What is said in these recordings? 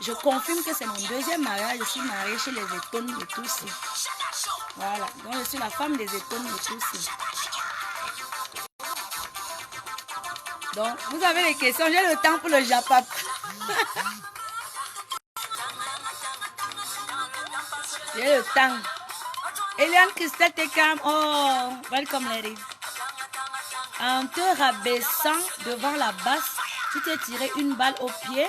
je confirme que c'est mon deuxième mariage. Je suis mariée chez les Etones de Toussi. Voilà, donc je suis la femme des Etones de Toussi. Donc, vous avez les questions, j'ai le temps pour le Japap. J'ai le temps. Eliane Christelle Tekam, oh, welcome lady. En te rabaissant devant la basse, tu t'es tiré une balle au pied.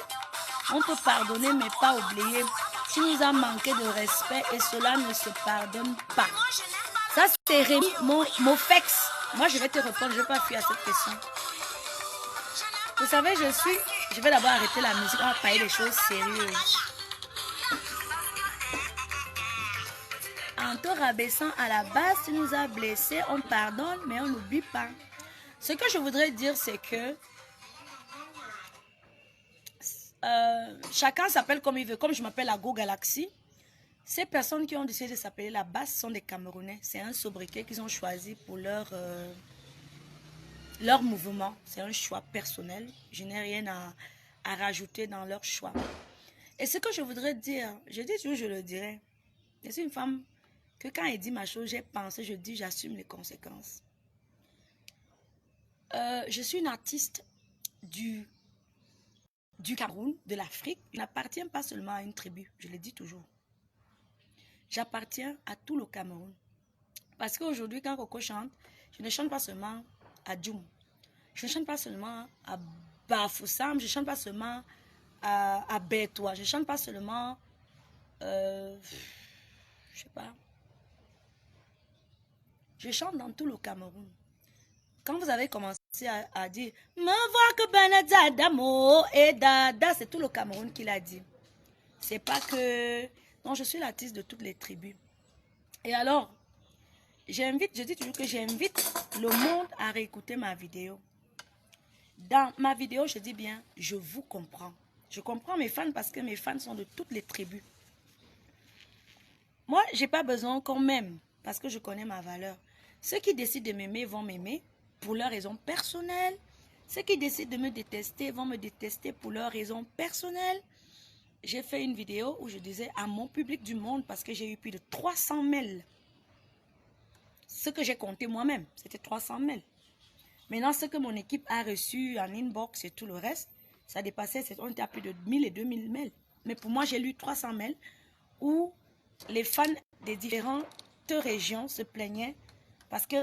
On peut pardonner mais pas oublier. Tu nous as manqué de respect et cela ne se pardonne pas. Ça c'est Rémi Mofex. Moi je vais te répondre, je ne vais pas fuir à cette question. Vous savez, je vais d'abord arrêter la musique, on va parler des choses sérieuses. En te rabaissant à la base, tu nous as blessés, on pardonne, mais on n'oublie pas. Ce que je voudrais dire, c'est que chacun s'appelle comme il veut. Comme je m'appelle la Go Galaxy, ces personnes qui ont décidé de s'appeler la base sont des Camerounais. C'est un sobriquet qu'ils ont choisi pour leur mouvement. C'est un choix personnel. Je n'ai rien à rajouter dans leur choix. Et ce que je voudrais dire, je dis toujours, je le dirai. Je suis une femme que quand elle dit ma chose, j'ai pensé, je dis, j'assume les conséquences. Je suis une artiste du Cameroun, de l'Afrique. Je n'appartiens pas seulement à une tribu, je le dis toujours. J'appartiens à tout le Cameroun. Parce qu'aujourd'hui, quand Coco chante, je ne chante pas seulement à Djoum. Je ne chante pas seulement à Bafoussam, je ne chante pas seulement à Bétois, je ne chante pas seulement, je sais pas. Je chante dans tout le Cameroun. Quand vous avez commencé à dire « Me voir que Benedadamo et Dada », c'est tout le Cameroun qui l'a dit. C'est pas que... Non, je suis l'artiste de toutes les tribus. Et alors, je dis toujours que j'invite le monde à réécouter ma vidéo. Dans ma vidéo, je dis bien, je vous comprends. Je comprends mes fans parce que mes fans sont de toutes les tribus. Moi, je n'ai pas besoin qu'on m'aime parce que je connais ma valeur. Ceux qui décident de m'aimer vont m'aimer pour leurs raisons personnelles. Ceux qui décident de me détester vont me détester pour leurs raisons personnelles. J'ai fait une vidéo où je disais à mon public du monde, parce que j'ai eu plus de 300 mails. Ce que j'ai compté moi-même, c'était 300 mails. Maintenant, ce que mon équipe a reçu en inbox et tout le reste, ça dépassait, on était à plus de 1000 et 2000 mails. Mais pour moi, j'ai lu 300 mails où les fans des différentes régions se plaignaient parce que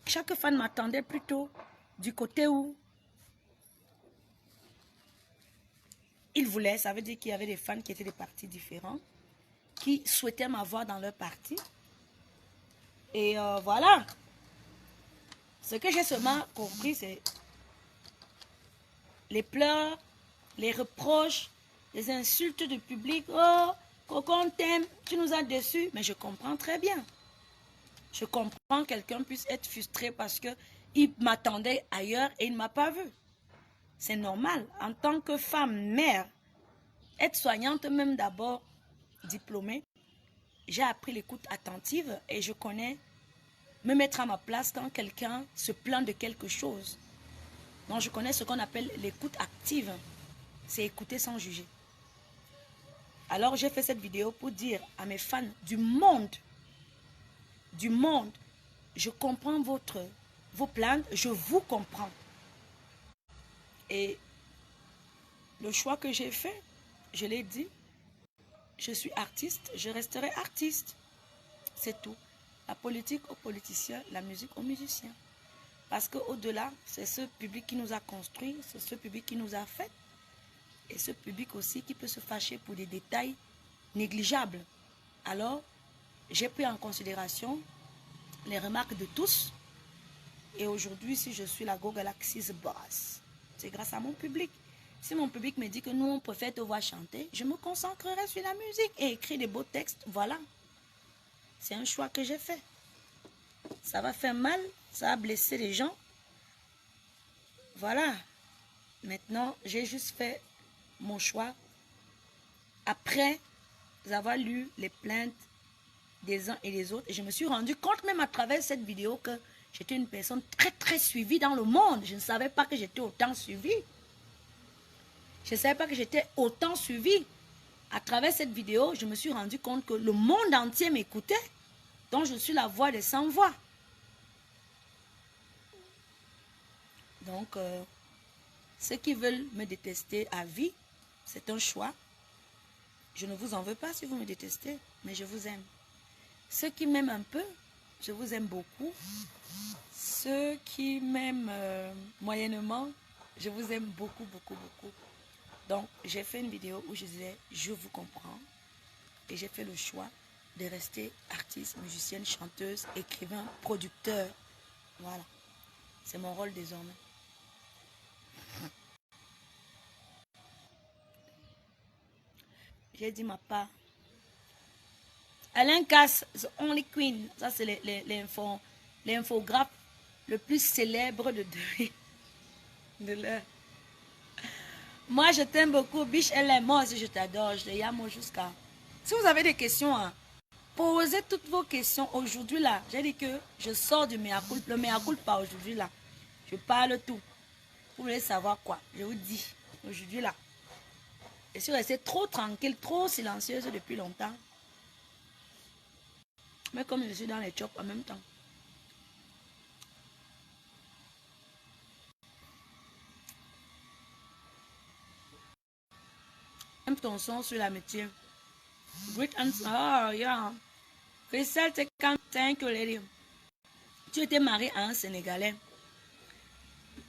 chaque fan m'attendait plutôt du côté où il voulait. Ça veut dire qu'il y avait des fans qui étaient des partis différents, qui souhaitaient m'avoir dans leur parti. Et voilà. Ce que j'ai seulement compris, c'est les pleurs, les reproches, les insultes du public. Oh, Coco, on t'aime, tu nous as déçus. Mais je comprends très bien. Je comprends que quelqu'un puisse être frustré parce qu'il m'attendait ailleurs et il ne m'a pas vu. C'est normal. En tant que femme, mère, être soignante, même d'abord diplômée, j'ai appris l'écoute attentive et je connais me mettre à ma place quand quelqu'un se plaint de quelque chose. Donc je connais ce qu'on appelle l'écoute active. C'est écouter sans juger. Alors j'ai fait cette vidéo pour dire à mes fans du monde, je comprends vos plaintes, je vous comprends. Et le choix que j'ai fait, je l'ai dit, je suis artiste, je resterai artiste. C'est tout. La politique aux politiciens, la musique aux musiciens. Parce qu'au-delà, c'est ce public qui nous a construits, c'est ce public qui nous a fait. Et ce public aussi qui peut se fâcher pour des détails négligeables. Alors, j'ai pris en considération les remarques de tous. Et aujourd'hui, si je suis la Go Galaxy's boss, c'est grâce à mon public. Si mon public me dit que nous, on préfère te voir chanter, je me concentrerai sur la musique et écrire des beaux textes. Voilà. C'est un choix que j'ai fait. Ça va faire mal, ça va blesser les gens. Voilà. Maintenant, j'ai juste fait mon choix après avoir lu les plaintes des uns et des autres. Et je me suis rendu compte, même à travers cette vidéo, que j'étais une personne très très suivie dans le monde. Je ne savais pas que j'étais autant suivie. Je ne savais pas que j'étais autant suivie. À travers cette vidéo, je me suis rendu compte que le monde entier m'écoutait. Donc, je suis la voix des sans-voix. Donc, ceux qui veulent me détester à vie, c'est un choix. Je ne vous en veux pas si vous me détestez, mais je vous aime. Ceux qui m'aiment un peu, je vous aime beaucoup. Ceux qui m'aiment moyennement, je vous aime beaucoup, beaucoup, beaucoup. Donc, j'ai fait une vidéo où je disais, je vous comprends. Et j'ai fait le choix de rester artiste, musicienne, chanteuse, écrivain, producteur. Voilà. C'est mon rôle désormais. J'ai dit ma part. Alain Casse, The Only Queen. Ça, c'est l'infographe le plus célèbre de l'heure. Moi, je t'aime beaucoup. Biche, elle est morte. Je t'adore. Je l'aime jusqu'à... Si vous avez des questions, hein, posez toutes vos questions aujourd'hui là. J'ai dit que je sors du mea culpa. Le mea culpa aujourd'hui là. Je parle tout. Vous voulez savoir quoi? Je vous dis. Aujourd'hui là. Je suis restée trop tranquille, trop silencieuse depuis longtemps. Mais comme je suis dans les chops en même temps. Aime ton son sur l'amitié. Great answer. Oh, yeah. Christelle, thank you, lady. Tu étais mariée à un Sénégalais.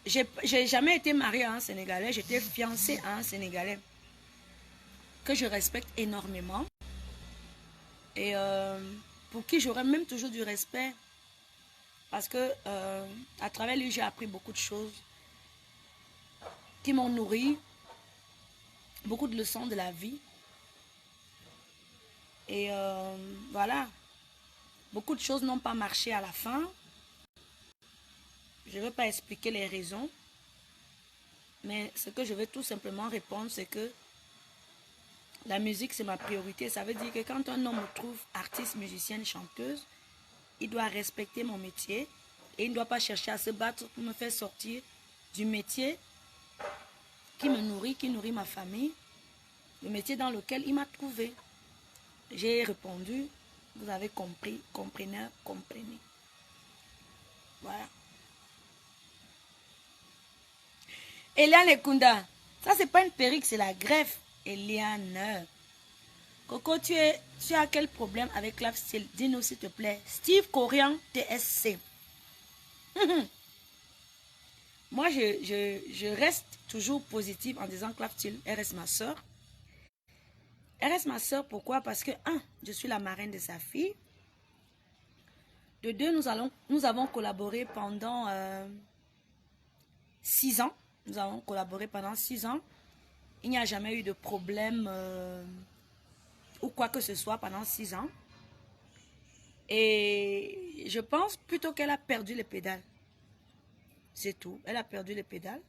J'ai jamais été mariée à un Sénégalais. J'étais fiancée à un Sénégalais que je respecte énormément. Et pour qui j'aurais même toujours du respect. Parce que à travers lui, j'ai appris beaucoup de choses qui m'ont nourri. Beaucoup de leçons de la vie. Et voilà. Beaucoup de choses n'ont pas marché à la fin. Je ne veux pas expliquer les raisons. Mais ce que je veux tout simplement répondre, c'est que la musique, c'est ma priorité. Ça veut dire que quand un homme me trouve artiste, musicienne, chanteuse, il doit respecter mon métier. Et il ne doit pas chercher à se battre pour me faire sortir du métier qui me nourrit, qui nourrit ma famille. Le métier dans lequel il m'a trouvé. J'ai répondu, vous avez compris, comprenez. Voilà. Eliane Ekunda, ça c'est pas une perruque, c'est la greffe. Eliane. Coco, tu as quel problème avec Clap Style? Dis-nous s'il te plaît. Steve Corian, TSC. Moi, je reste toujours positive en disant Clap Style, elle reste ma soeur. Elle reste ma soeur, pourquoi? Parce que, un, je suis la marraine de sa fille. De deux, nous avons collaboré pendant 6 ans. Nous avons collaboré pendant 6 ans. Il n'y a jamais eu de problème ou quoi que ce soit pendant 6 ans. Et je pense plutôt qu'elle a perdu les pédales. C'est tout. Elle a perdu les pédales.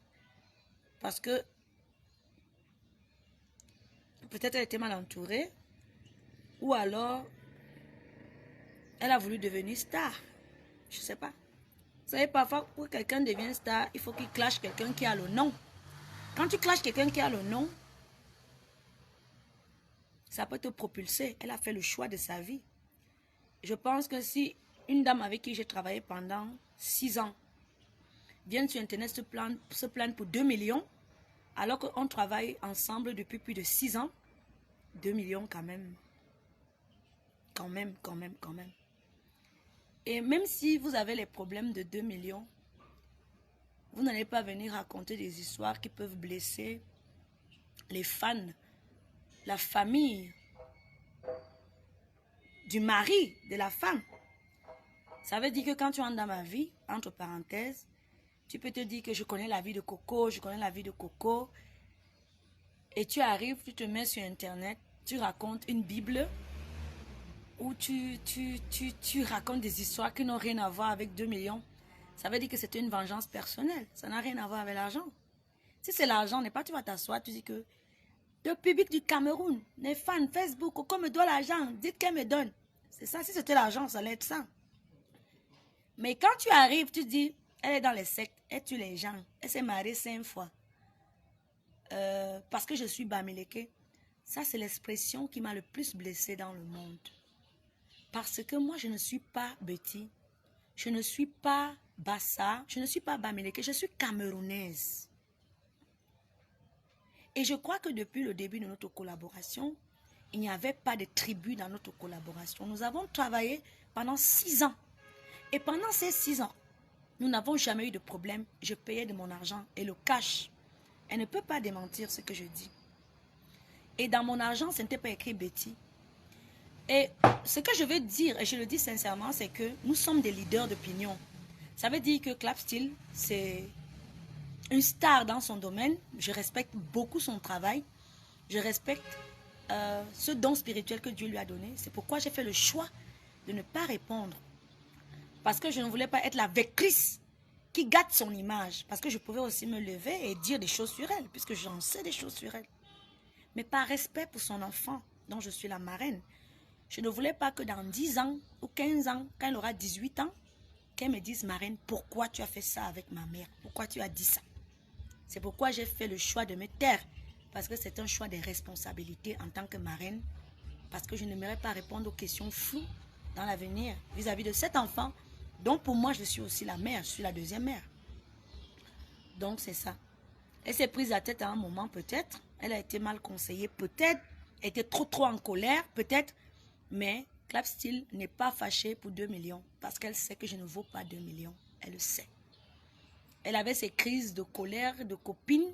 Parce que peut-être elle était mal entourée. Ou alors, elle a voulu devenir star. Je ne sais pas. Vous savez, parfois, pour que quelqu'un devienne star, il faut qu'il clash quelqu'un qui a le nom. Quand tu clashes quelqu'un qui a le nom, ça peut te propulser. Elle a fait le choix de sa vie. Je pense que si une dame avec qui j'ai travaillé pendant 6 ans vient sur Internet se plaindre pour 2 millions, alors qu'on travaille ensemble depuis plus de 6 ans, 2 millions quand même. Quand même. Et même si vous avez les problèmes de 2 millions, vous n'allez pas venir raconter des histoires qui peuvent blesser les fans, la famille, du mari, de la femme. Ça veut dire que quand tu entres dans ma vie, entre parenthèses, tu peux te dire que je connais la vie de Coco, et tu arrives, tu te mets sur Internet, tu racontes une Bible, où tu racontes des histoires qui n'ont rien à voir avec 2 millions. Ça veut dire que c'est une vengeance personnelle. Ça n'a rien à voir avec l'argent. Si c'est l'argent, n'est pas tu vas t'asseoir, tu dis que le public du Cameroun, les fans, Facebook, Coco me doit l'argent, dites qu'elle me donne. C'est ça, si c'était l'argent, ça allait être ça. Mais quand tu arrives, tu dis, elle est dans les sectes, elle tue les gens, elle s'est mariée 5 fois. parce que je suis Bamileke, ça c'est l'expression qui m'a le plus blessée dans le monde. Parce que moi je ne suis pas Betty, je ne suis pas Bassa, je ne suis pas Bamileke, je suis camerounaise. Et je crois que depuis le début de notre collaboration, il n'y avait pas de tribu dans notre collaboration. Nous avons travaillé pendant 6 ans. Et pendant ces 6 ans, nous n'avons jamais eu de problème. Je payais de mon argent et le cash. Elle ne peut pas démentir ce que je dis. Et dans mon argent, ce n'était pas écrit Betty. Et ce que je veux dire, et je le dis sincèrement, c'est que nous sommes des leaders d'opinion. Ça veut dire que Clapsteel, c'est une star dans son domaine. Je respecte beaucoup son travail. Je respecte ce don spirituel que Dieu lui a donné. C'est pourquoi j'ai fait le choix de ne pas répondre. Parce que je ne voulais pas être la vectrice qui gâte son image. Parce que je pouvais aussi me lever et dire des choses sur elle, puisque j'en sais des choses sur elle. Mais par respect pour son enfant, dont je suis la marraine, je ne voulais pas que dans 10 ans ou 15 ans, quand elle aura 18 ans, qu'elle me dise, marraine, pourquoi tu as fait ça avec ma mère? Pourquoi tu as dit ça? C'est pourquoi j'ai fait le choix de me taire. Parce que c'est un choix de responsabilité en tant que marraine. Parce que je n'aimerais pas répondre aux questions floues dans l'avenir vis-à-vis de cet enfant. Donc pour moi, je suis aussi la mère. Je suis la deuxième mère. Donc c'est ça. Elle s'est prise la tête à un moment peut-être. Elle a été mal conseillée peut-être. Elle était trop en colère peut-être. Mais Clapsteel n'est pas fâchée pour 2 millions. Parce qu'elle sait que je ne vaux pas 2 millions. Elle le sait. Elle avait ses crises de colère, de copine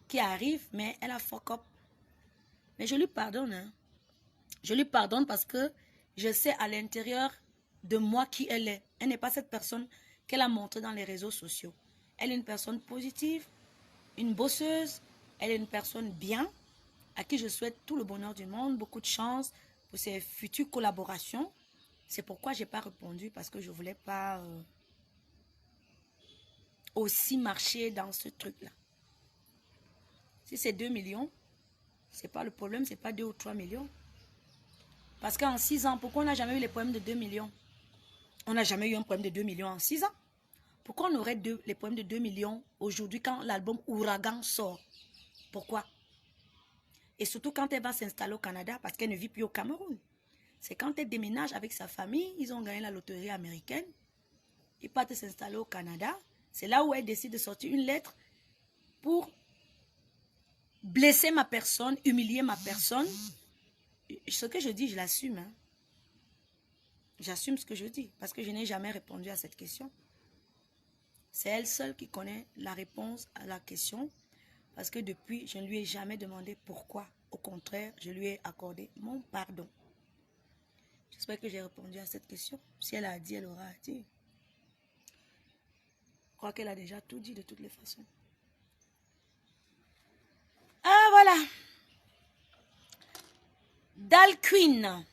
qui arrivent, mais elle a fuck up. Mais je lui pardonne. Hein. Je lui pardonne parce que je sais à l'intérieur de moi qui elle est. Elle n'est pas cette personne qu'elle a montrée dans les réseaux sociaux. Elle est une personne positive, une bosseuse. Elle est une personne bien, à qui je souhaite tout le bonheur du monde, beaucoup de chance pour ses futures collaborations. C'est pourquoi je n'ai pas répondu, parce que je ne voulais pas aussi marcher dans ce truc-là. Si c'est 2 millions, ce n'est pas le problème, ce n'est pas 2 ou 3 millions. Parce qu'en 6 ans, pourquoi on n'a jamais eu les problèmes de 2 millions? On n'a jamais eu un problème de 2 millions en 6 ans. Pourquoi on aurait les problèmes de 2 millions aujourd'hui quand l'album Ouragan sort? Pourquoi? Et surtout quand elle va s'installer au Canada, parce qu'elle ne vit plus au Cameroun. C'est quand elle déménage avec sa famille, ils ont gagné la loterie américaine. Ils partent s'installer au Canada. C'est là où elle décide de sortir une lettre pour blesser ma personne, humilier ma personne. Ce que je dis, je l'assume. Hein. J'assume ce que je dis, parce que je n'ai jamais répondu à cette question. C'est elle seule qui connaît la réponse à la question, parce que depuis, je ne lui ai jamais demandé pourquoi. Au contraire, je lui ai accordé mon pardon. J'espère que j'ai répondu à cette question. Si elle a dit, elle aura dit. Je crois qu'elle a déjà tout dit de toutes les façons. Ah, voilà. Dal Queen.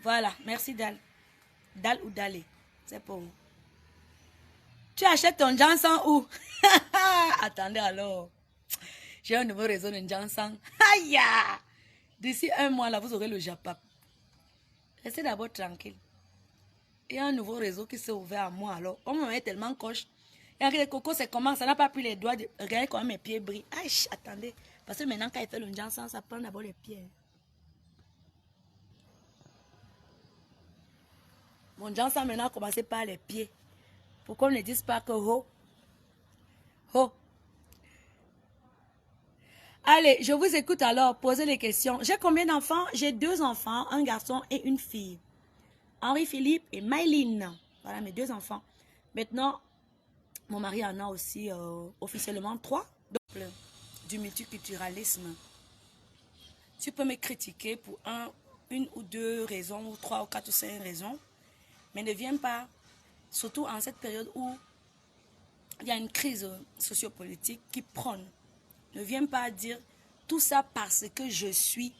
Voilà, merci Dal. Dal ou Dalé, c'est pour vous. Tu achètes ton Johnson où? Attendez alors. J'ai un nouveau réseau de Johnson. Aïe! D'ici 1 mois, là, vous aurez le Japap. Restez d'abord tranquille. Il y a un nouveau réseau qui s'est ouvert à moi. Alors, on me met tellement coche. Et regardez, Coco, c'est comment? Ça n'a pas pris les doigts. Regardez comment mes pieds brillent. Aïe, attendez. Parce que maintenant, quand il fait le Johnson, ça prend d'abord les pieds. Mon Johnson maintenant a commencé par les pieds. Pourquoi on ne dit pas que ho? Ho. Allez, je vous écoute alors. Posez les questions. J'ai combien d'enfants? J'ai 2 enfants, un garçon et une fille. Henri-Philippe et Maïline. Voilà mes 2 enfants. Maintenant, mon mari en a aussi officiellement 3. Donc, du multiculturalisme. Tu peux me critiquer pour une ou 2 raisons, ou 3 ou 4 ou 5 raisons. Mais ne viens pas, surtout en cette période où il y a une crise sociopolitique qui prône. Ne viens pas dire tout ça parce que je suis.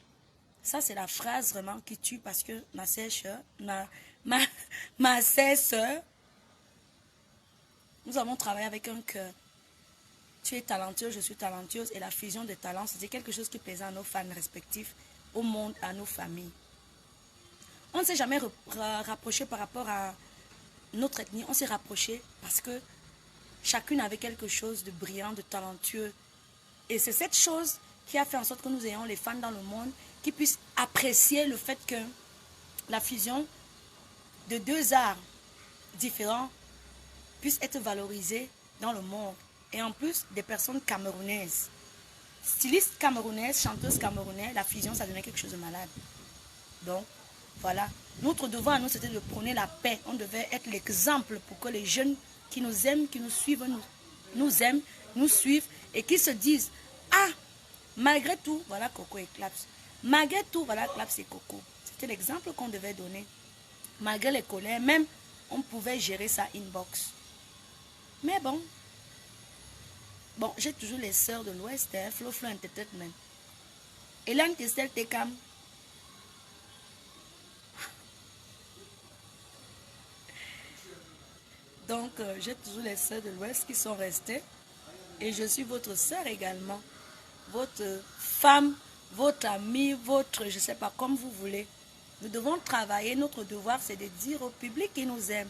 Ça, c'est la phrase vraiment qui tue, parce que ma sœur, ma sœur, nous avons travaillé avec un cœur. Tu es talentueuse, je suis talentueuse, et la fusion des talents, c'était quelque chose qui plaisait à nos fans respectifs, au monde, à nos familles. On ne s'est jamais rapproché par rapport à notre ethnie, on s'est rapproché parce que Chacune avait quelque chose de brillant, de talentueux. Et c'est cette chose qui a fait en sorte que nous ayons les fans dans le monde qui puissent apprécier le fait que la fusion de deux arts différents puisse être valorisée dans le monde. Et en plus, des personnes camerounaises. Stylistes camerounaises, chanteuses camerounaises, la fusion, ça donnait quelque chose de malade. Donc, voilà. Notre devoir à nous, c'était de prôner la paix. On devait être l'exemple pour que les jeunes qui nous aiment, qui nous suivent, nous aiment, nous suivent et qui se disent, ah, malgré tout, voilà Coco et Claps. Malgré tout, voilà Claps et Coco. C'était l'exemple qu'on devait donner. Malgré les colères, même, on pouvait gérer ça inbox. Mais bon, j'ai toujours les sœurs de l'Ouest, Flo Entertainment. Hélène Testel Tekam. Donc, j'ai toujours les sœurs de l'Ouest qui sont restées. Et je suis votre sœur également. Votre femme, votre amie, votre, je ne sais pas, comme vous voulez. Nous devons travailler. Notre devoir, c'est de dire au public qui nous aime.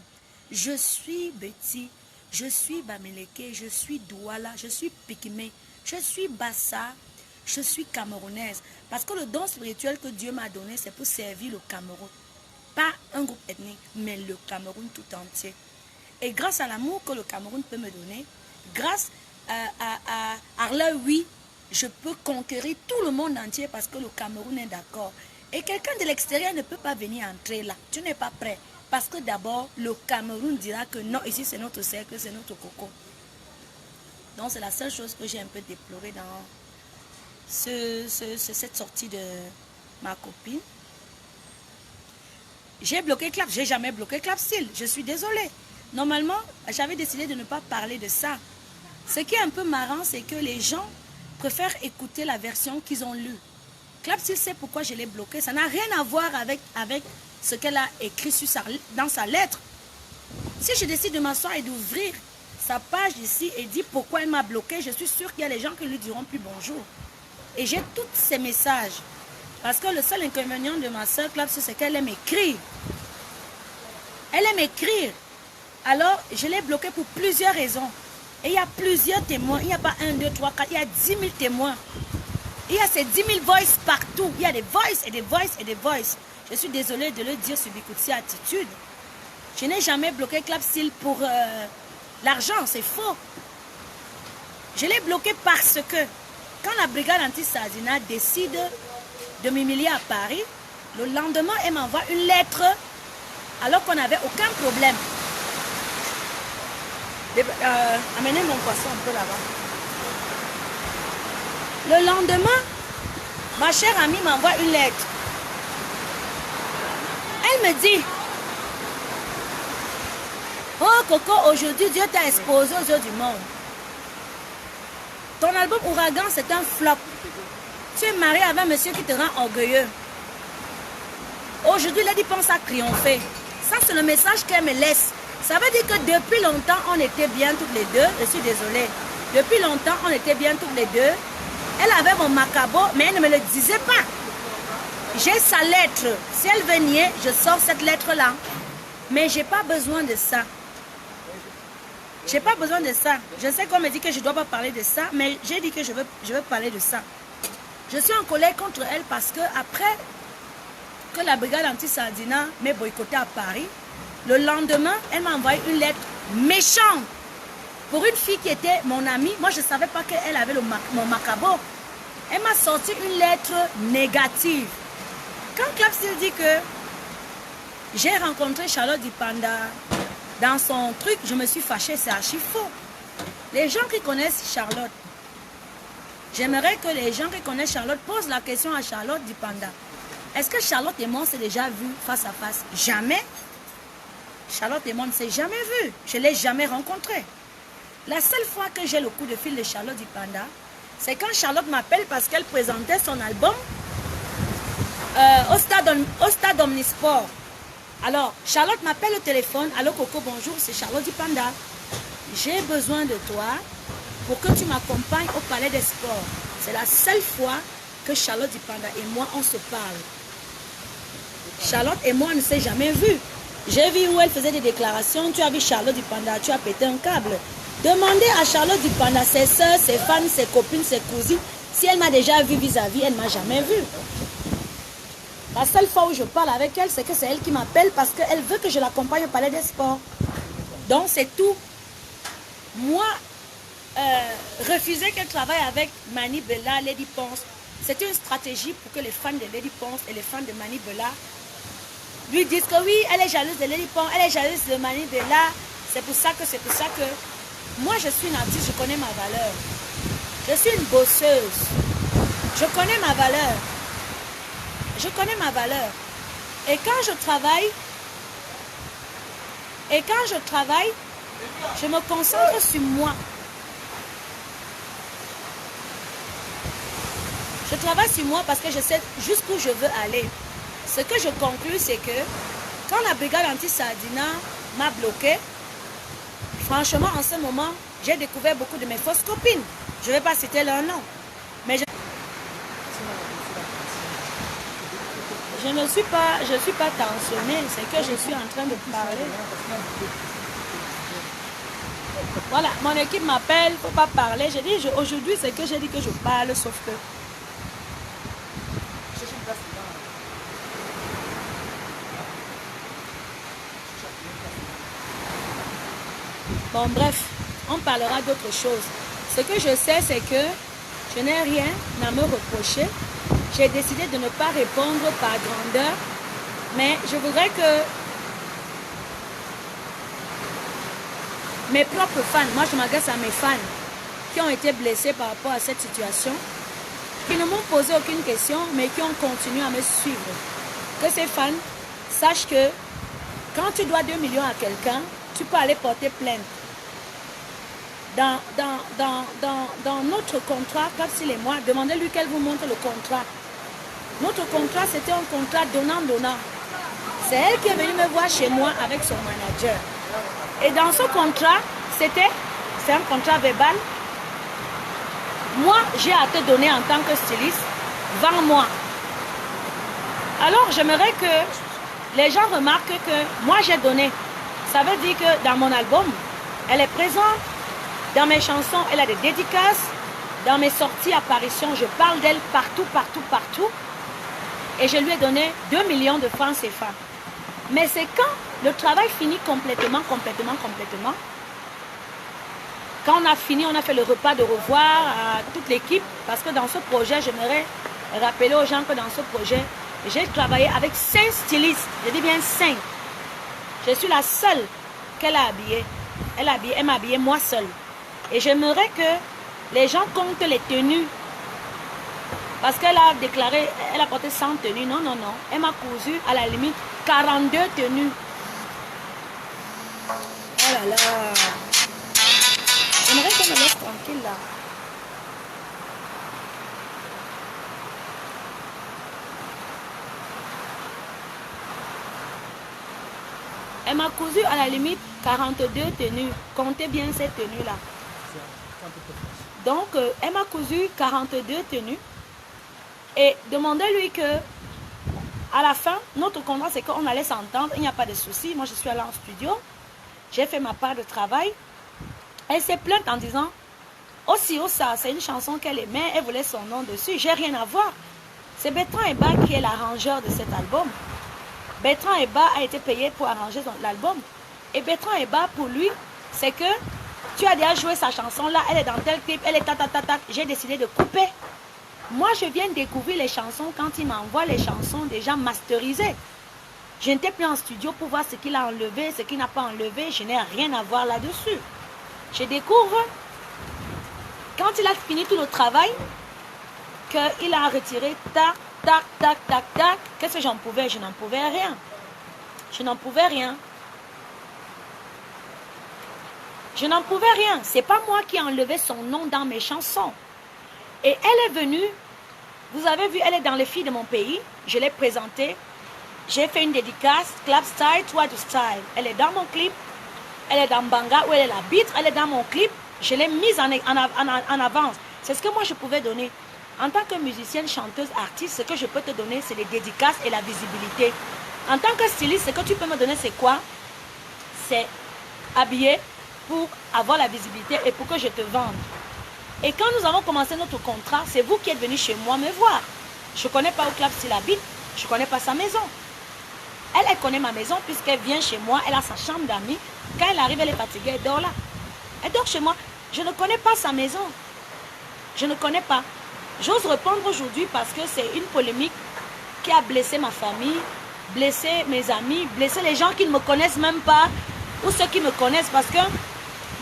Je suis Betty, je suis Bamileke, je suis Douala, je suis Pikimé, je suis Bassa, je suis camerounaise. Parce que le don spirituel que Dieu m'a donné, c'est pour servir le Cameroun. Pas un groupe ethnique, mais le Cameroun tout entier. Et grâce à l'amour que le Cameroun peut me donner, grâce à Arla, oui, je peux conquérir tout le monde entier parce que le Cameroun est d'accord. Et quelqu'un de l'extérieur ne peut pas venir entrer là. Tu n'es pas prêt. Parce que d'abord, le Cameroun dira que non, ici c'est notre cercle, c'est notre coco. Donc c'est la seule chose que j'ai un peu déplorée dans cette sortie de ma copine. J'ai bloqué Clap, j'ai jamais bloqué Clap Style, je suis désolée. Normalement, j'avais décidé de ne pas parler de ça. Ce qui est un peu marrant, c'est que les gens préfèrent écouter la version qu'ils ont lue. Clap Style sait pourquoi je l'ai bloqué. Ça n'a rien à voir avec ce qu'elle a écrit dans sa lettre. Si je décide de m'asseoir et d'ouvrir sa page ici et dire pourquoi elle m'a bloqué, je suis sûre qu'il y a des gens qui lui diront plus bonjour. Et j'ai tous ces messages. Parce que le seul inconvénient de ma soeur Clap Style, c'est qu'elle aime écrire. Elle aime écrire. Alors, je l'ai bloqué pour plusieurs raisons. Et il y a plusieurs témoins. Il n'y a pas 1, 2, 3, 4. Il y a 10 000 témoins. Il y a ces 10 000 voices partout. Il y a des voices et des voices et des voices. Je suis désolée de le dire sur Bikutsi Attitude. Je n'ai jamais bloqué Clap Style pour l'argent. C'est faux. Je l'ai bloqué parce que quand la brigade anti-Sardina décide de m'humilier à Paris, le lendemain, elle m'envoie une lettre alors qu'on n'avait aucun problème. Amenez mon poisson un peu là-bas. Le lendemain, ma chère amie m'envoie une lettre. Elle me dit, oh Coco, aujourd'hui Dieu t'a exposé aux yeux du monde. Ton album Ouragan, c'est un flop. Tu es marié avec un monsieur qui te rend orgueilleux. Aujourd'hui, Lady pense à triompher. Ça, c'est le message qu'elle me laisse. Ça veut dire que depuis longtemps, on était bien toutes les deux. Je suis désolée. Depuis longtemps, on était bien toutes les deux. Elle avait mon macabo, mais elle ne me le disait pas. J'ai sa lettre. Si elle veut nier, je sors cette lettre-là. Mais je n'ai pas besoin de ça. J'ai pas besoin de ça. Je sais qu'on me dit que je ne dois pas parler de ça, mais j'ai dit que je veux parler de ça. Je suis en colère contre elle parce que après que la brigade anti-Sardina m'ait boycotté à Paris, le lendemain, elle m'a envoyé une lettre méchante pour une fille qui était mon amie. Moi, je ne savais pas qu'elle avait mon macabo. Elle m'a sorti une lettre négative. Quand Clap Style dit que j'ai rencontré Charlotte Dipanda dans son truc, je me suis fâchée, c'est archi faux. Les gens qui connaissent Charlotte, j'aimerais que les gens qui connaissent Charlotte posent la question à Charlotte Dipanda. Est-ce que Charlotte et moi on s'est déjà vus face à face? Jamais. Charlotte et moi on ne s'est jamais vus. Je ne l'ai jamais rencontrée. La seule fois que j'ai le coup de fil de Charlotte Dipanda, c'est quand Charlotte m'appelle parce qu'elle présentait son album au stade Omnisport. Alors, Charlotte m'appelle au téléphone. Allô Coco, bonjour, c'est Charlotte Dipanda. J'ai besoin de toi pour que tu m'accompagnes au Palais des Sports. C'est la seule fois que Charlotte Dipanda et moi, on se parle. Charlotte et moi, on ne s'est jamais vus. J'ai vu où elle faisait des déclarations. Tu as vu Charlotte Dipanda, tu as pété un câble. Demandez à Charlotte Dupanda, ses soeurs, ses fans, ses copines, ses cousines, si elle m'a déjà vu vis-à-vis, elle ne m'a jamais vu. La seule fois où je parle avec elle, c'est que c'est elle qui m'appelle parce qu'elle veut que je l'accompagne au Palais des Sports. Donc c'est tout. Moi, refuser qu'elle travaille avec Mani Bella, Lady Ponce, c'était une stratégie pour que les fans de Lady Ponce et les fans de Mani Bella lui disent que oui, elle est jalouse de Lady Ponce, elle est jalouse de Mani Bella. C'est pour ça que moi je suis une artiste, je connais ma valeur. Je suis une bosseuse. Je connais ma valeur. Je connais ma valeur. Et quand je travaille, je me concentre sur moi. Je travaille sur moi parce que je sais jusqu'où je veux aller. Ce que je conclus, c'est que quand la brigade anti-Sardina m'a bloqué, franchement, en ce moment, j'ai découvert beaucoup de mes fausses copines. Je ne vais pas citer leur nom. Mais je ne suis pas tensionnée, c'est que je suis en train de parler. Voilà, mon équipe m'appelle, il ne faut pas parler. J'ai dit, aujourd'hui, c'est que j'ai dit que je parle, sauf que... Bon, bref, on parlera d'autre chose. Ce que je sais, c'est que je n'ai rien à me reprocher. J'ai décidé de ne pas répondre par grandeur, mais je voudrais que mes propres fans, moi je m'adresse à mes fans qui ont été blessés par rapport à cette situation, qui ne m'ont posé aucune question, mais qui ont continué à me suivre. Que ces fans sachent que quand tu dois 2 millions à quelqu'un, tu peux aller porter plainte. Dans notre contrat, Capsil et moi, demandez-lui qu'elle vous montre le contrat. Notre contrat, c'était un contrat donnant-donnant. C'est elle qui est venue me voir chez moi avec son manager. Et dans ce contrat, c'est un contrat verbal. Moi, j'ai à te donner en tant que styliste, vends-moi. Alors, j'aimerais que les gens remarquent que moi, j'ai donné. Ça veut dire que dans mon album, elle est présente. Dans mes chansons, elle a des dédicaces. Dans mes sorties, apparitions, je parle d'elle partout, partout, partout. Et je lui ai donné 2 millions de francs CFA. Mais c'est quand le travail finit complètement. Quand on a fini, on a fait le repas de revoir à toute l'équipe. Parce que dans ce projet, j'aimerais rappeler aux gens que dans ce projet, j'ai travaillé avec 5 stylistes. Je dis bien 5. Je suis la seule qu'elle a habillée. Elle m'a habillée moi seule. Et j'aimerais que les gens comptent les tenues. Parce qu'elle a déclaré, elle a porté 100 tenues. Non. Elle m'a cousu à la limite 42 tenues. Oh là là. J'aimerais qu'elle me laisse tranquille là. Elle m'a cousu à la limite 42 tenues. Comptez bien ces tenues-là. Donc, elle m'a cousu 42 tenues. Et demandez-lui que, à la fin, notre contrat, c'est qu'on allait s'entendre. Il n'y a pas de souci. Moi, je suis allée en studio. J'ai fait ma part de travail. Elle s'est plainte en disant, aussi, ça, c'est une chanson qu'elle aimait. Elle voulait son nom dessus. J'ai rien à voir. C'est Bertrand Eba qui est l'arrangeur de cet album. Bertrand Eba a été payé pour arranger l'album. Et Bertrand Eba, pour lui, c'est que tu as déjà joué sa chanson là, elle est dans tel clip, elle est ta. J'ai décidé de couper. Moi, je viens découvrir les chansons quand il m'envoie les chansons déjà masterisées. Je n'étais plus en studio pour voir ce qu'il a enlevé, ce qu'il n'a pas enlevé. Je n'ai rien à voir là-dessus. Je découvre, quand il a fini tout le travail, qu'il a retiré tac. Qu'est-ce que j'en pouvais? Je n'en pouvais rien. Je n'en pouvais rien. C'est pas moi qui ai enlevé son nom dans mes chansons. Et elle est venue, vous avez vu, elle est dans les filles de mon pays. Je l'ai présentée. J'ai fait une dédicace, Clap Style, toi du style. Elle est dans mon clip. Elle est dans Banga où elle est la bitre. Elle est dans mon clip. Je l'ai mise en avance. C'est ce que moi je pouvais donner. En tant que musicienne, chanteuse, artiste, ce que je peux te donner, c'est les dédicaces et la visibilité. En tant que styliste, ce que tu peux me donner, c'est quoi? C'est habiller, pour avoir la visibilité et pour que je te vende. Et quand nous avons commencé notre contrat, c'est vous qui êtes venu chez moi me voir. Je ne connais pas où Clapsil habite, je ne connais pas sa maison. Elle connaît ma maison puisqu'elle vient chez moi, elle a sa chambre d'amis. Quand elle arrive, elle est fatiguée, elle dort là. Elle dort chez moi. Je ne connais pas sa maison. Je ne connais pas. J'ose répondre aujourd'hui parce que c'est une polémique qui a blessé ma famille, blessé mes amis, blessé les gens qui ne me connaissent même pas ou ceux qui me connaissent parce que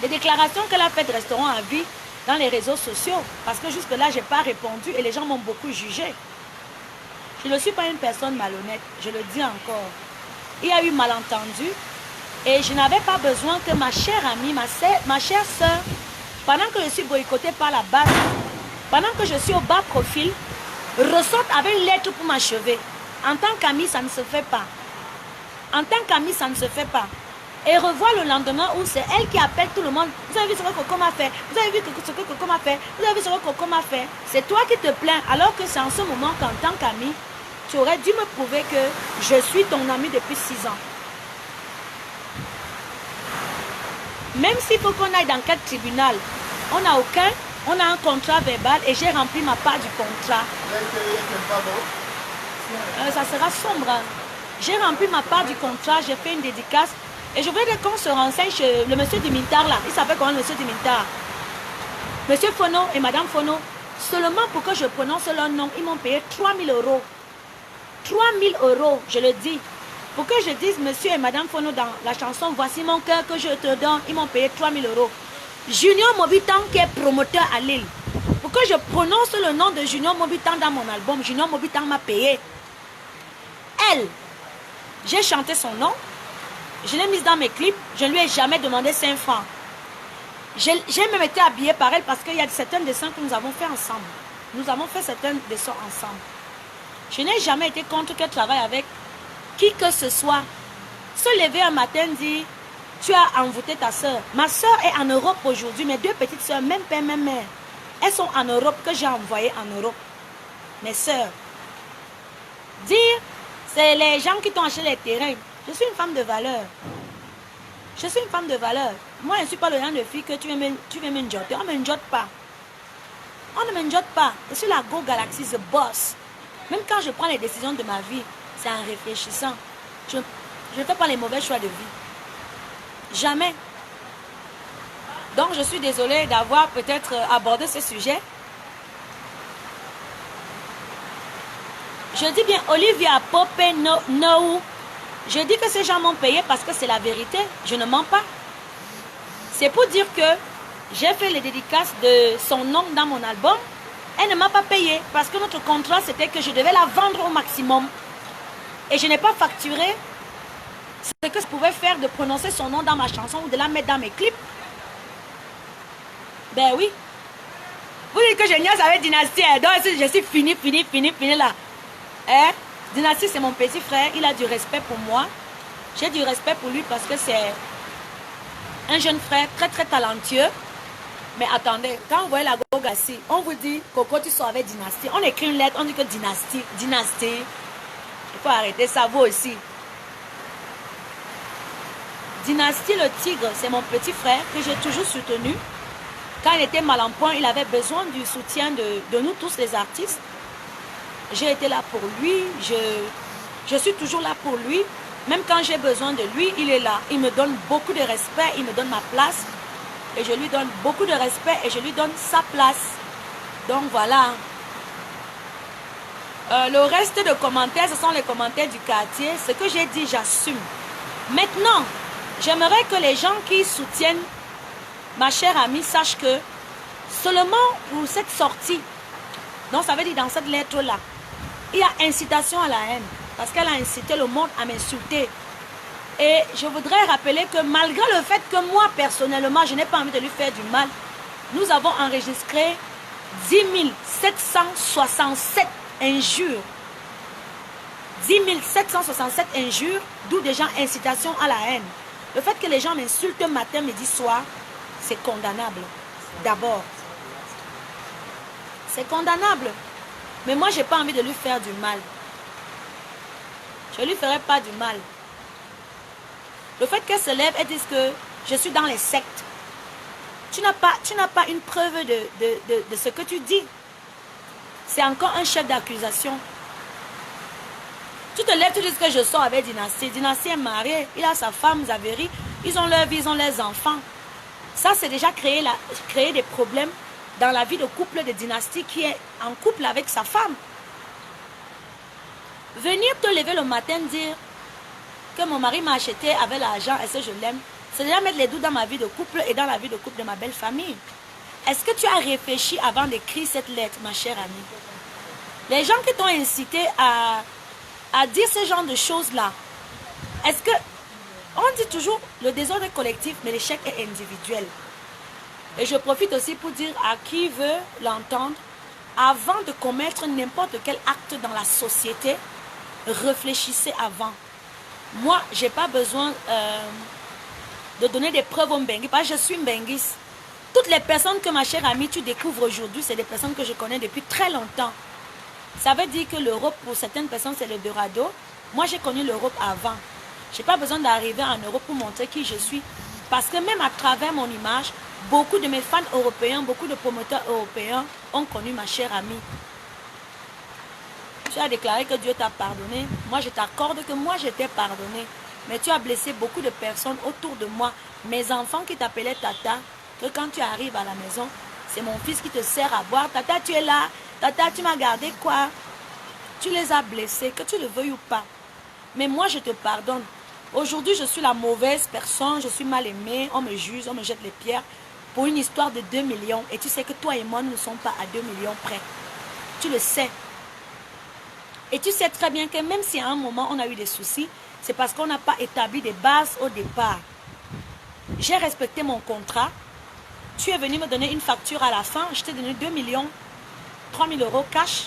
les déclarations qu'elle a faites resteront à vie dans les réseaux sociaux parce que jusque-là, je n'ai pas répondu et les gens m'ont beaucoup jugé. Je ne suis pas une personne malhonnête, je le dis encore. Il y a eu malentendu et je n'avais pas besoin que ma chère amie, ma chère soeur, pendant que je suis boycottée par la base, pendant que je suis au bas profil, ressorte avec une lettre pour m'achever. En tant qu'amie, ça ne se fait pas. En tant qu'amie, ça ne se fait pas. Et revoit le lendemain où c'est elle qui appelle tout le monde. Vous avez vu ce que Coco m'a fait? Vous avez vu ce que Coco m'a fait? Vous avez vu ce que Coco m'a fait? C'est toi qui te plains, alors que c'est en ce moment qu'en tant qu'amie, tu aurais dû me prouver que je suis ton ami depuis 6 ans. Même s'il faut qu'on aille dans quel tribunal, on n'a aucun, on a un contrat verbal et j'ai rempli ma part du contrat. Ça sera sombre. Hein. J'ai rempli ma part du contrat, j'ai fait une dédicace et je voudrais qu'on se renseigne chez le monsieur Dimintar là. Il s'appelle comment le monsieur Dimintar? Monsieur Fono et madame Fono, seulement pour que je prononce leur nom, ils m'ont payé 3 000 €. 3 000 €, je le dis. Pour que je dise monsieur et madame Fono dans la chanson Voici mon cœur que je te donne, ils m'ont payé 3 000 €. Junior Mobitan qui est promoteur à Lille. Pour que je prononce le nom de Junior Mobitan dans mon album, Junior Mobitan m'a payé. Elle, j'ai chanté son nom, je l'ai mise dans mes clips, je ne lui ai jamais demandé 5 francs. J'ai même été habillée par elle parce qu'il y a certains dessins que nous avons fait ensemble. Nous avons fait certains dessins ensemble. Je n'ai jamais été contre qu'elle travaille avec qui que ce soit. Se lever un matin, dire, tu as envoûté ta soeur. Ma soeur est en Europe aujourd'hui, mes 2 petites soeurs, même père, même mère. Elles sont en Europe, que j'ai envoyées en Europe. Mes soeurs. Dire, c'est les gens qui t'ont acheté les terrains. Je suis une femme de valeur. Je suis une femme de valeur. Moi, je ne suis pas le genre de fille que tu veux me jotter. On ne me jotte pas. On ne me jotte pas. Je suis la Go Galaxy, the boss. Même quand je prends les décisions de ma vie, c'est en réfléchissant. Je ne fais pas les mauvais choix de vie. Jamais. Donc, je suis désolée d'avoir peut-être abordé ce sujet. Je dis bien Olivia Popé No. Je dis que ces gens m'ont payé parce que c'est la vérité. Je ne mens pas. C'est pour dire que j'ai fait les dédicaces de son nom dans mon album. Elle ne m'a pas payé parce que notre contrat, c'était que je devais la vendre au maximum. Et je n'ai pas facturé ce que je pouvais faire de prononcer son nom dans ma chanson ou de la mettre dans mes clips. Ben oui. Vous dites que je niaise avec Dynastie. Donc je suis fini là. Hein? Dynastie, c'est mon petit frère. Il a du respect pour moi. J'ai du respect pour lui parce que c'est un jeune frère très très talentueux. Mais attendez, quand vous voyez la Gogassi, on vous dit, Coco, tu sors avec Dynastie. On écrit une lettre, on dit que Dynastie. Il faut arrêter ça, vous aussi. Dynastie le Tigre, c'est mon petit frère que j'ai toujours soutenu. Quand il était mal en point, il avait besoin du soutien de nous tous les artistes. J'ai été là pour lui, je suis toujours là pour lui. Même quand j'ai besoin de lui, il est là. Il me donne beaucoup de respect, il me donne ma place. Et je lui donne beaucoup de respect et je lui donne sa place. Donc voilà. Le reste de commentaires, ce sont les commentaires du quartier. Ce que j'ai dit, j'assume. Maintenant, j'aimerais que les gens qui soutiennent ma chère amie sachent que seulement pour cette sortie, donc ça veut dire dans cette lettre-là, il y a incitation à la haine. Parce qu'elle a incité le monde à m'insulter. Et je voudrais rappeler que malgré le fait que moi, personnellement, je n'ai pas envie de lui faire du mal, nous avons enregistré 10 767 injures. 10 767 injures, d'où déjà incitation à la haine. Le fait que les gens m'insultent matin, midi, soir, c'est condamnable. D'abord. C'est condamnable. Mais moi, je n'ai pas envie de lui faire du mal. Je ne lui ferai pas du mal. Le fait qu'elle se lève et dise que je suis dans les sectes, Tu n'as pas une preuve de ce que tu dis. C'est encore un chef d'accusation. Tu te lèves, tu dis que je sors avec Dynastie. Dynastie est marié, il a sa femme, Zaveri. Ils ont leur vie, ils ont leurs enfants. Ça, c'est déjà créer des problèmes dans la vie de couple de Dynastie qui est en couple avec sa femme. Venir te lever le matin dire que mon mari m'a acheté avec l'argent et que je l'aime, c'est déjà mettre les doutes dans ma vie de couple et dans la vie de couple de ma belle famille. Est-ce que tu as réfléchi avant d'écrire cette lettre, ma chère amie? Les gens qui t'ont incité à dire ce genre de choses-là, est-ce que... On dit toujours le désordre est collectif, mais l'échec est individuel. Et je profite aussi pour dire à qui veut l'entendre, avant de commettre n'importe quel acte dans la société, réfléchissez avant. Moi, je n'ai pas besoin de donner des preuves au Mbengue, parce que je suis Mbenguiste. Toutes les personnes que ma chère amie tu découvres aujourd'hui, c'est des personnes que je connais depuis très longtemps. Ça veut dire que l'Europe, pour certaines personnes, c'est le Dorado. Moi, j'ai connu l'Europe avant. Je n'ai pas besoin d'arriver en Europe pour montrer qui je suis. Parce que même à travers mon image, beaucoup de mes fans européens, beaucoup de promoteurs européens ont connu ma chère amie. Tu as déclaré que Dieu t'a pardonné. Moi, je t'accorde que moi, je t'ai pardonné. Mais tu as blessé beaucoup de personnes autour de moi. Mes enfants qui t'appelaient Tata, que quand tu arrives à la maison, c'est mon fils qui te sert à boire. Tata, tu es là. Tata, tu m'as gardé quoi? Tu les as blessés, que tu le veuilles ou pas. Mais moi, je te pardonne. Aujourd'hui, je suis la mauvaise personne. Je suis mal aimée. On me juge, on me jette les pierres pour une histoire de 2 millions. Et tu sais que toi et moi, nous ne sommes pas à 2 millions près. Tu le sais. Et tu sais très bien que même si à un moment, on a eu des soucis, c'est parce qu'on n'a pas établi des bases au départ. J'ai respecté mon contrat. Tu es venu me donner une facture à la fin. Je t'ai donné 2 millions, 3 000 euros cash.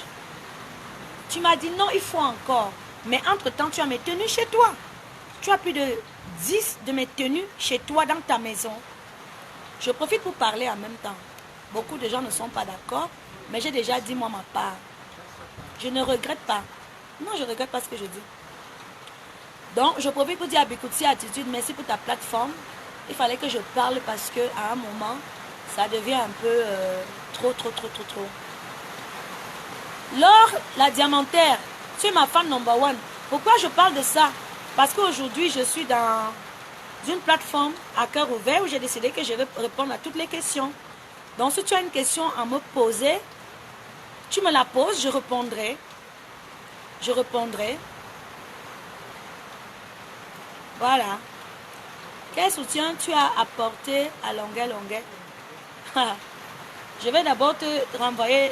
Tu m'as dit non, il faut encore. Mais entre-temps, tu as mes tenues chez toi. Tu as plus de 10 de mes tenues chez toi dans ta maison. Je profite pour parler en même temps. Beaucoup de gens ne sont pas d'accord, mais j'ai déjà dit moi ma part. Je ne regrette pas. Non, je ne regrette pas ce que je dis. Donc, je profite pour dire à Bikutsi Attitude, merci pour ta plateforme. Il fallait que je parle parce qu'à un moment, ça devient un peu trop. Laure, la diamantaire, tu es ma fan number one. Pourquoi je parle de ça? Parce qu'aujourd'hui, je suis dans une plateforme à cœur ouvert où j'ai décidé que je vais répondre à toutes les questions. Donc, si tu as une question à me poser, tu me la poses, je répondrai. Je répondrai. Voilà. Quel soutien tu as apporté à Longueuil? Je vais d'abord te renvoyer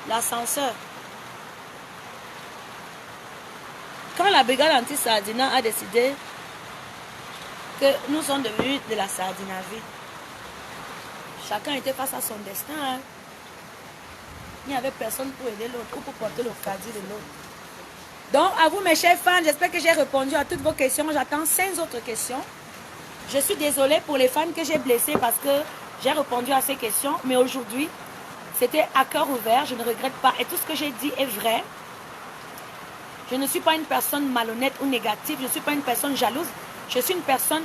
l'ascenseur. Quand la brigade anti-sardina a décidé que nous sommes devenus de la sardinavie, chacun était face à son destin. Hein. Il n'y avait personne pour aider l'autre ou pour porter le fardeau de l'autre. Donc, à vous mes chers fans, j'espère que j'ai répondu à toutes vos questions. J'attends 5 autres questions. Je suis désolée pour les fans que j'ai blessés parce que j'ai répondu à ces questions. Mais aujourd'hui, c'était à cœur ouvert. Je ne regrette pas. Et tout ce que j'ai dit est vrai. Je ne suis pas une personne malhonnête ou négative. Je ne suis pas une personne jalouse. Je suis une personne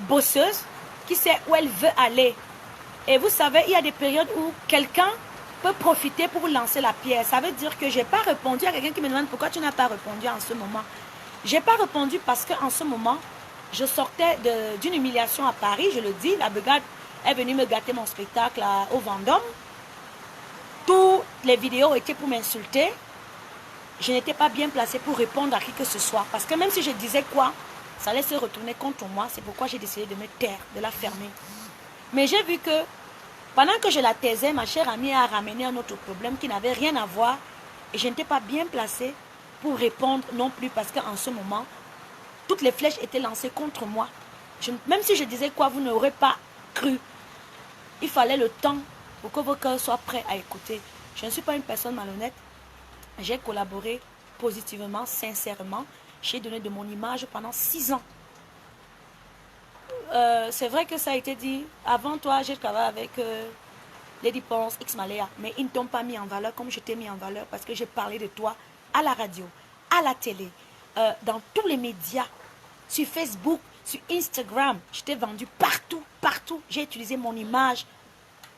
bosseuse qui sait où elle veut aller. Et vous savez, il y a des périodes où quelqu'un peut profiter pour lancer la pierre. Ça veut dire que je n'ai pas répondu à quelqu'un qui me demande pourquoi tu n'as pas répondu en ce moment. Je n'ai pas répondu parce qu'en ce moment, je sortais d'une humiliation à Paris, je le dis. La brigade est venue me gâter mon spectacle au Vendôme. Toutes les vidéos étaient pour m'insulter. Je n'étais pas bien placée pour répondre à qui que ce soit. Parce que même si je disais quoi, ça allait se retourner contre moi. C'est pourquoi j'ai décidé de me taire, de la fermer. Mais j'ai vu que pendant que je la taisais, ma chère amie a ramené un autre problème qui n'avait rien à voir. Et je n'étais pas bien placée pour répondre non plus. Parce qu'en ce moment, toutes les flèches étaient lancées contre moi. Même si je disais quoi, vous n'aurez pas cru. Il fallait le temps pour que vos cœurs soient prêts à écouter. Je ne suis pas une personne malhonnête. J'ai collaboré positivement, sincèrement. J'ai donné de mon image pendant 6 ans. C'est vrai que ça a été dit. Avant toi, j'ai travaillé avec Lady Ponce, X-Malea. Mais ils ne t'ont pas mis en valeur comme je t'ai mis en valeur. Parce que j'ai parlé de toi à la radio, à la télé, dans tous les médias, sur Facebook, Sur Instagram, je t'ai vendu partout, partout. J'ai utilisé mon image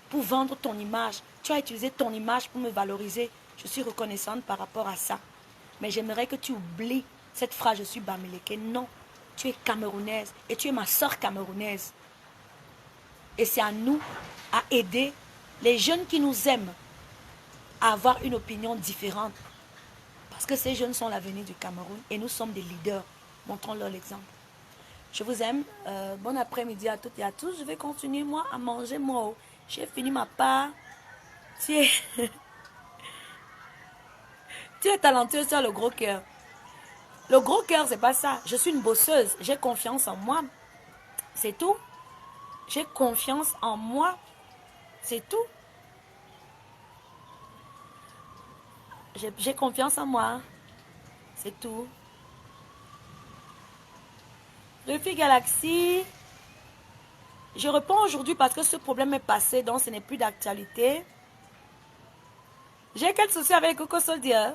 pour vendre ton image. Tu as utilisé ton image pour me valoriser. Je suis reconnaissante par rapport à ça. Mais j'aimerais que tu oublies cette phrase, je suis Bamileke. Non, tu es camerounaise et tu es ma soeur camerounaise. Et c'est à nous, à aider les jeunes qui nous aiment à avoir une opinion différente. Parce que ces jeunes sont l'avenir du Cameroun et nous sommes des leaders. Montrons-leur l'exemple. Je vous aime. Bon après-midi à toutes et à tous. Je vais continuer, moi, à manger, moi. J'ai fini ma part. Tu es, tu es talentueuse, tu as le gros cœur. Le gros cœur, c'est pas ça. Je suis une bosseuse. J'ai confiance en moi. C'est tout. J'ai confiance en moi. C'est tout. J'ai confiance en moi. C'est tout. Rufi Galaxy. Je réponds aujourd'hui parce que ce problème est passé, donc ce n'est plus d'actualité. J'ai quel souci avec Coco Soldier?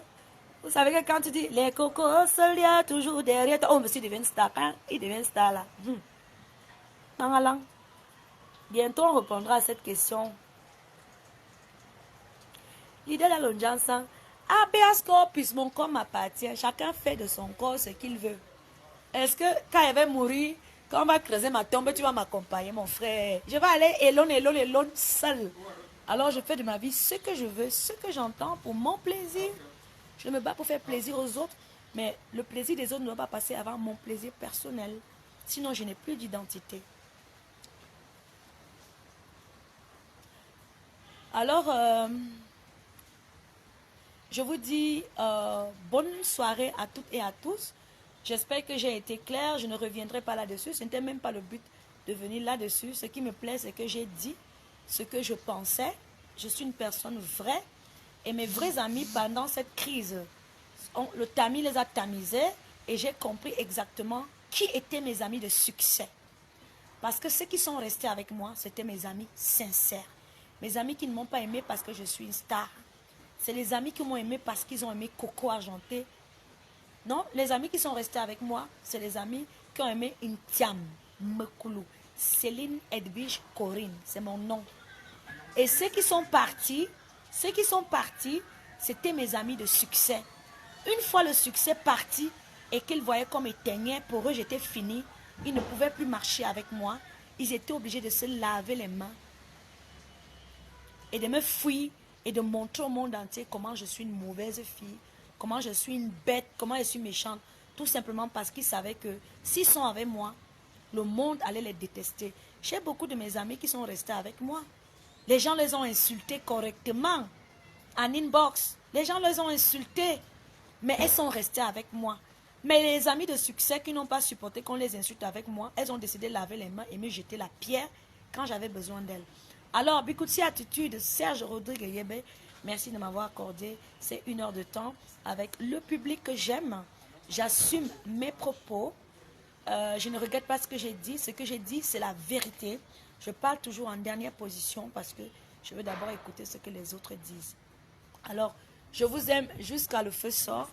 Vous savez que quand tu dis les Coco Soldier toujours derrière toi, oh monsieur devient star, hein? Il devient star là. Bientôt on répondra à cette question. L'idée de l'onjansan, habeas corpus, mon corps m'appartient. Chacun fait de son corps ce qu'il veut. Est-ce que quand il va mourir, quand on va creuser ma tombe, tu vas m'accompagner, mon frère? Je vais aller elone, seul. Alors je fais de ma vie ce que je veux, ce que j'entends pour mon plaisir. Je ne me bats pour faire plaisir aux autres, mais le plaisir des autres ne doit pas passer avant mon plaisir personnel. Sinon, je n'ai plus d'identité. Alors, je vous dis bonne soirée à toutes et à tous. J'espère que j'ai été claire. Je ne reviendrai pas là-dessus. Ce n'était même pas le but de venir là-dessus. Ce qui me plaît, c'est que j'ai dit ce que je pensais. Je suis une personne vraie. Et mes vrais amis, pendant cette crise, le tamis les a tamisés. Et j'ai compris exactement qui étaient mes amis de succès. Parce que ceux qui sont restés avec moi, c'était mes amis sincères. Mes amis qui ne m'ont pas aimé parce que je suis une star. C'est les amis qui m'ont aimé parce qu'ils ont aimé Coco Argenté. Non, les amis qui sont restés avec moi, c'est les amis qui ont aimé Intiam, Mekoulou, Céline, Edwige, Corinne. C'est mon nom. Et ceux qui sont partis, c'était mes amis de succès. Une fois le succès parti et qu'ils voyaient comme éteignait, pour eux j'étais fini. Ils ne pouvaient plus marcher avec moi. Ils étaient obligés de se laver les mains et de me fuir et de montrer au monde entier comment je suis une mauvaise fille, comment je suis une bête, comment je suis méchante. Tout simplement parce qu'ils savaient que s'ils sont avec moi, le monde allait les détester. J'ai beaucoup de mes amis qui sont restés avec moi. Les gens les ont insultés correctement en inbox. Les gens les ont insultés, mais elles sont restées avec moi. Mais les amis de succès qui n'ont pas supporté qu'on les insulte avec moi, elles ont décidé de laver les mains et me jeter la pierre quand j'avais besoin d'elles. Alors, Bikoutsi Attitude, Serge Rodrigue Yebe, merci de m'avoir accordé ces 1 heure de temps avec le public que j'aime. J'assume mes propos. Je ne regrette pas ce que j'ai dit. Ce que j'ai dit, c'est la vérité. Je parle toujours en dernière position parce que je veux d'abord écouter ce que les autres disent. Alors, je vous aime jusqu'à le feu sort.